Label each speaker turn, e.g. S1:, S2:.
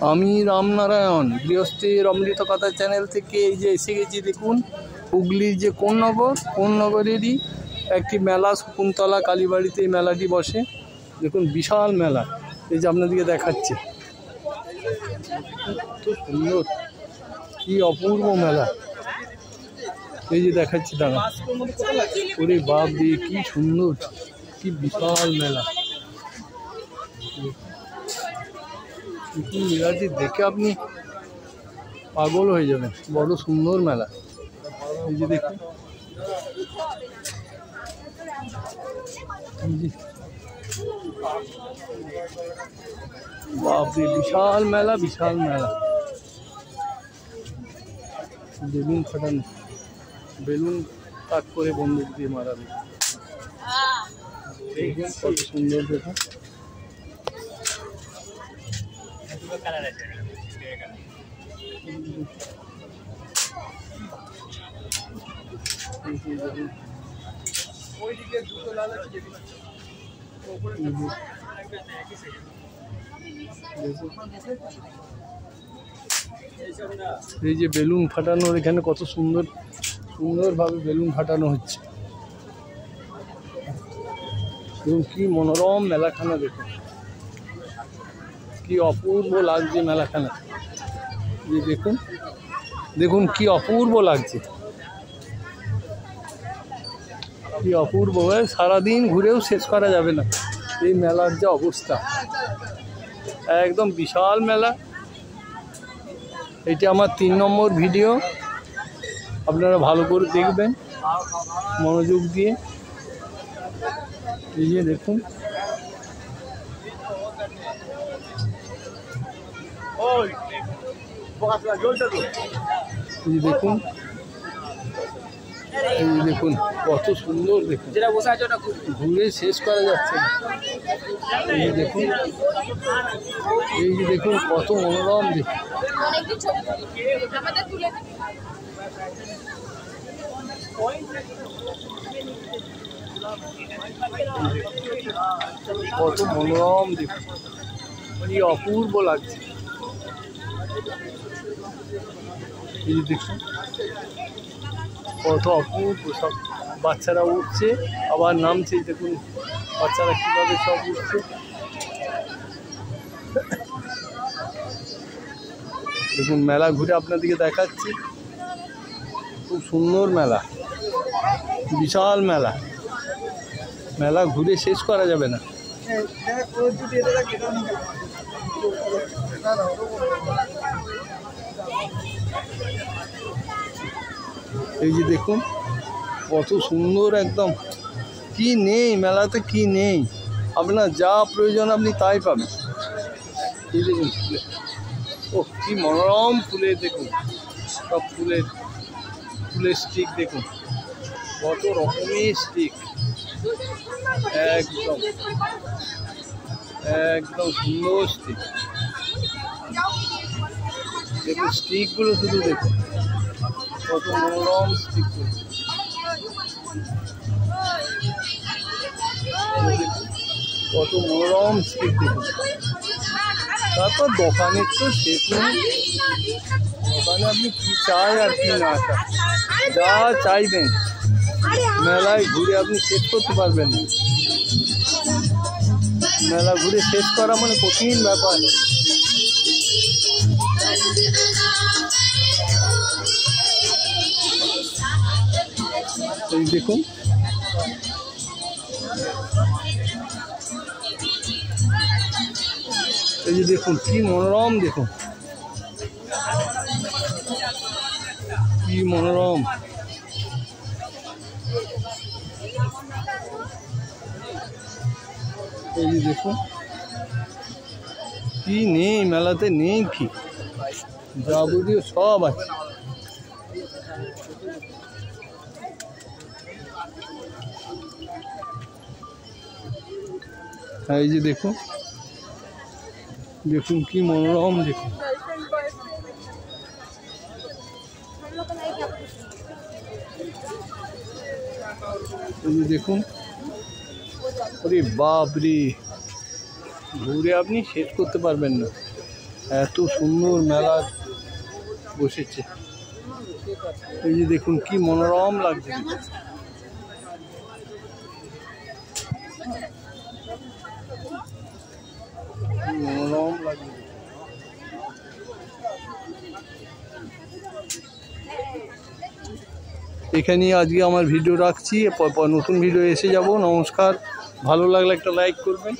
S1: আমি রামনারায়ণ গৃহস্থের অমৃত কথা চ্যানেল থেকে এই যে এসে গেছি। দেখুন হুগলির যে কোন নগরেরই একটি মেলা শকুন্তলা কালীবাড়িতে এই মেলাটি বসে। দেখুন বিশাল মেলা, এই যে আপনাদেরকে দেখাচ্ছি। তো সুন্দর, কি অপূর্ব মেলা, এই যে দেখাচ্ছি দাঁড়া। ওরে বাপ রে, কি সুন্দর, কি বিশাল মেলা। মেলাটি দেখে আপনি পাগল হয়ে যাবেন, বড় সুন্দর মেলা। এই যে দেখুন, বাপরে বিশাল মেলা, বিশাল মেলা। বেলুন ফাটানো, বেলুন তাক করে বন্দুক দিয়ে মারাবে। দেখুন কত সুন্দর, দেখুন এই যে বেলুন ফাটানোর এখানে কত সুন্দরভাবে বেলুন ফাটানো হচ্ছে। দেখুন কি মনোরম মেলাখানা, দেখুন কি অপূর্ব লাগছে মেলাখানা। যে দেখুন, দেখুন কি অপূর্ব লাগছে, কি অপূর্ব। সারাদিন ঘুরেও শেষ করা যাবে না এই মেলার যে অবস্থা, একদম বিশাল মেলা। এটা আমার 3 নম্বর ভিডিও, আপনারা ভালো করে দেখবেন মনোযোগ দিয়ে। এই যে দেখুন, এই যে দেখুন, এই যে দেখুন কত সুন্দর, দেখুন ঘুরে শেষ করা যাচ্ছে না। এই যে দেখুন, এই যে দেখুন কত মনোরম, দেখুন কত মনোরম, দেখুন কি অপূর্ব লাগছে। এই যে দেখুন কত অপূর্ব, সব বাচ্চারা উঠছে আবার নামছে। দেখুন বাচ্চারা কীভাবে সব উঠছে। দেখুন মেলা ঘুরে আপনাদেরকে দেখাচ্ছি, খুব সুন্দর মেলা, বিশাল মেলা। মেলা ঘুরে শেষ করা যাবে না। এই যে দেখুন কত সুন্দর, একদম কি নেই মেলাতে, কি নেই, আপনার যা প্রয়োজন আপনি তাই পাবেন। এই দেখুন ও কি মনোরম ফুলের, দেখুন সব ফুলের স্টিক, দেখুন কত রকমের স্টিক, একদম সুন্দর স্টিক। দেখুন স্টিকগুলো শুধু দেখুন কত মনোরম স্টিকগুলো। কত মনোরম স্টিক, দেখুন। তারপর দোকানের তো শেষ নেই, দোকানে আপনি কি চাই আর কি না চাই, যা চাইবেন মেলায় ঘুরে আপনি শেষ করতে পারবেন না। মেলা ঘুরে শেষ করা মানে কঠিন ব্যাপার। এই দেখুন, এই যে দেখুন কি মনোরম, দেখুন কি মনোরম। এই যে দেখুন কি নেই মেলাতে, নেই কি, যাবতীয় সব আছে। এই যে দেখুন, দেখুন কি মনোরম, দেখুন এই যে দেখুন। আরে বাপ রে, ঘুরে আপনি শেষ করতে পারবেন না। এত সুন্দর মেলা বসেছে। এই যে দেখুন কি মনোরম লাগছে, মনোরম লাগছে। এখানেই আজকে আমার ভিডিও রাখছি, নতুন ভিডিও এসে যাব। নমস্কার, ভালো লাগলে একটা লাইক করবেন।